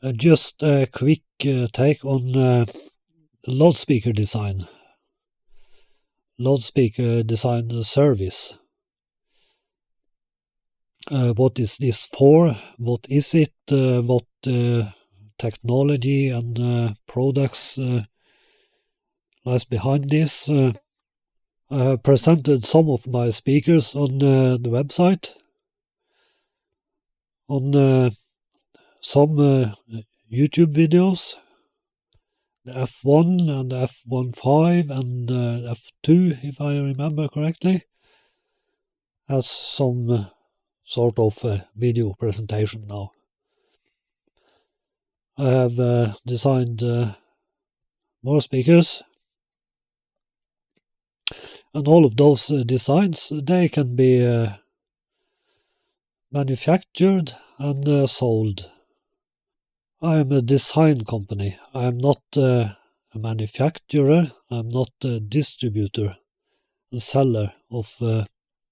Just a quick take on loudspeaker design. Loudspeaker design service. What is this for? What is it? What technology and products lies behind this? I have presented some of my speakers on the website. On some YouTube videos, the F1 and the F1.5 and F2, if I remember correctly, has some sort of video presentation now. I have designed more speakers, and all of those designs, they can be manufactured and sold. I am a design company. I am not a manufacturer. I am not a distributor and seller of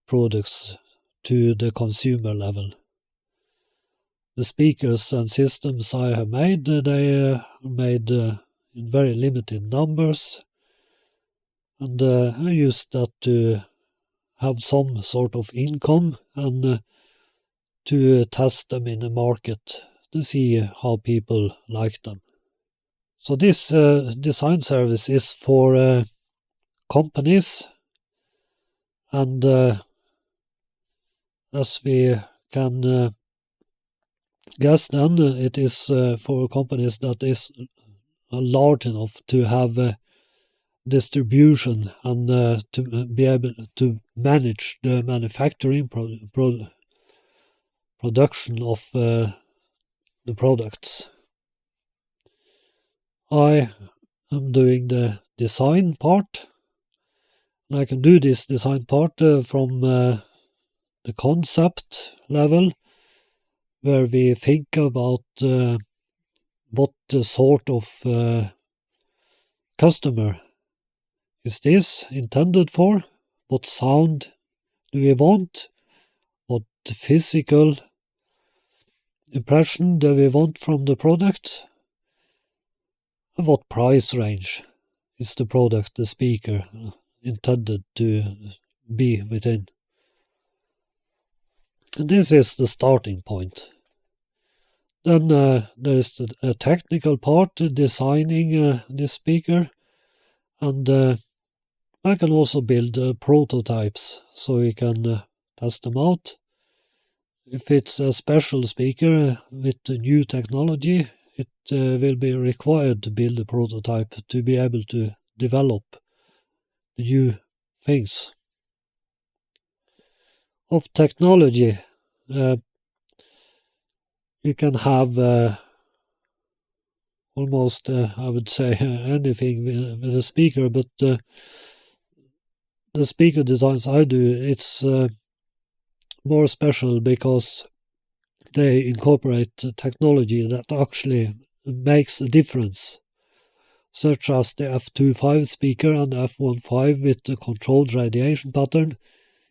products to the consumer level. The speakers and systems I have made, they are made in very limited numbers, and I use that to have some sort of income and to test them in the market to see how people like them. So this design service is for companies, and as we can guess then, it is for companies that is large enough to have distribution and to be able to manage the manufacturing production of the products. I am doing the design part, and I can do this design part from the concept level, where we think about what sort of customer is this intended for, what sound do we want, what physical impression do we want from the product, and what price range is the product, the speaker, intended to be within. And this is the starting point. Then there is a technical part, designing this speaker, and I can also build prototypes so we can test them out. If it's a special speaker with new technology, it will be required to build a prototype to be able to develop new things. Of technology, you can have almost, I would say, anything with a speaker, but the speaker designs I do, it's more special because they incorporate technology that actually makes a difference, such as the F2.5 speaker and the F1.5 with the controlled radiation pattern.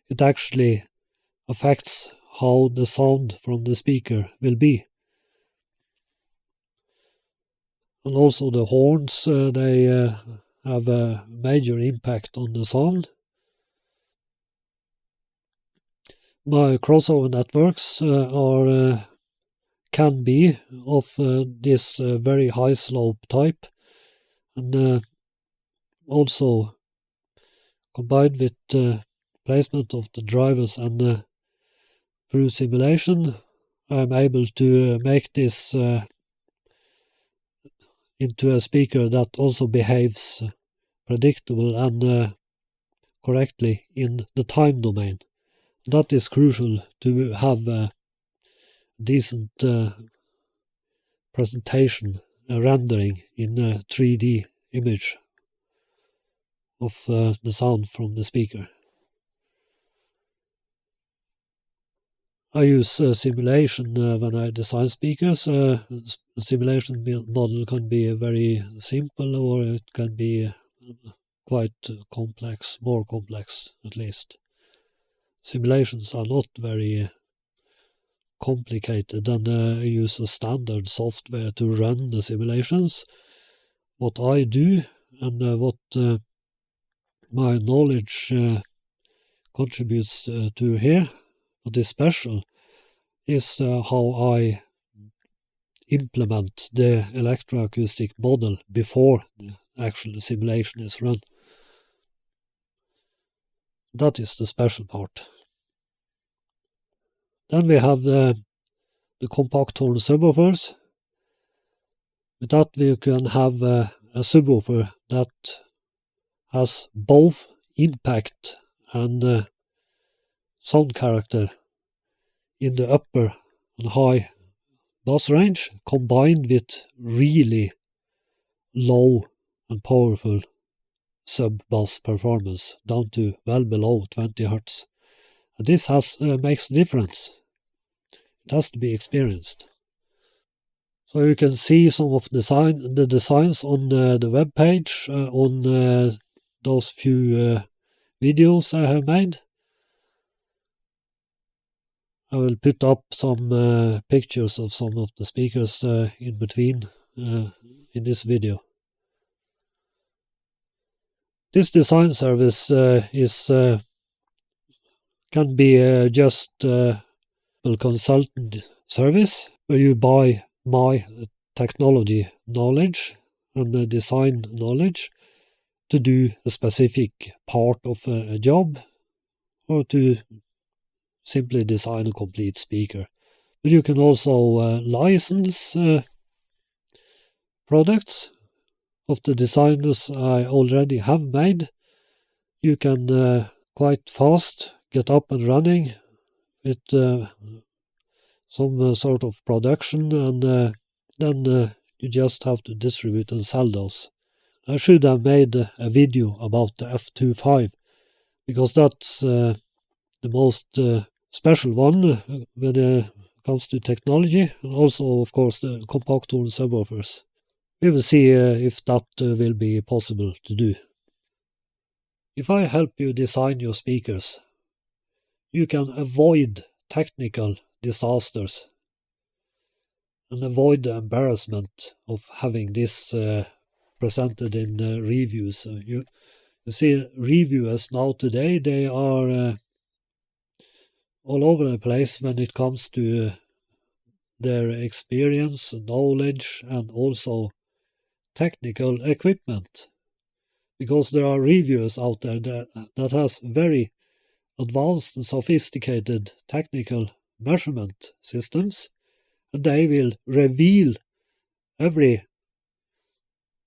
It actually affects how the sound from the speaker will be. And also the horns, they have a major impact on the sound. My crossover networks can be of this very high slope type, and also combined with placement of the drivers and through simulation, I'm able to make this into a speaker that also behaves predictable and correctly in the time domain. That is crucial to have a decent presentation, a rendering in a 3D image of the sound from the speaker. I use simulation when I design speakers. Simulation model can be very simple, or it can be quite complex, more complex at least. Simulations are not very complicated and use a standard software to run the simulations. What I do and what my knowledge contributes to here, what is special, is how I implement the electroacoustic model before the actual simulation is run. That is the special part. Then we have the compact horn subwoofers. With that we can have a subwoofer that has both impact and sound character in the upper and high bass range, combined with really low and powerful sub-bass performance, down to well below 20 Hz. And this makes a difference. It has to be experienced. So you can see some of the designs on the web page, on those few videos I have made. I will put up some pictures of some of the speakers in between in this video. This design service can be just a consultant service where you buy my technology knowledge and the design knowledge to do a specific part of a job, or to simply design a complete speaker. But you can also license products of the designs I already have made. You can quite fast get up and running with some sort of production, and then you just have to distribute and sell those. I should have made a video about the F25, because that's the most special one when it comes to technology, and also, of course, the compact horn subwoofers. We will see if that will be possible to do. If I help you design your speakers, you can avoid technical disasters and avoid the embarrassment of having this presented in reviews. You see, reviewers now today, they are all over the place when it comes to their experience, knowledge, and also technical equipment. Because there are reviewers out there that has very advanced and sophisticated technical measurement systems, and they will reveal every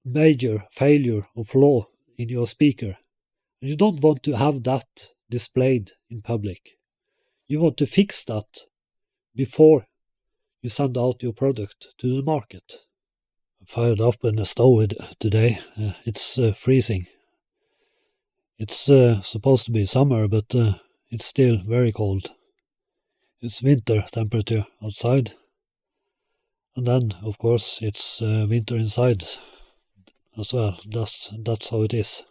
major failure or flaw in your speaker. And you don't want to have that displayed in public. You want to fix that before you send out your product to the market. I fired up in the stove today. It's freezing. It's supposed to be summer, but it's still very cold. It's winter temperature outside. And then, of course, it's winter inside as well. That's how it is.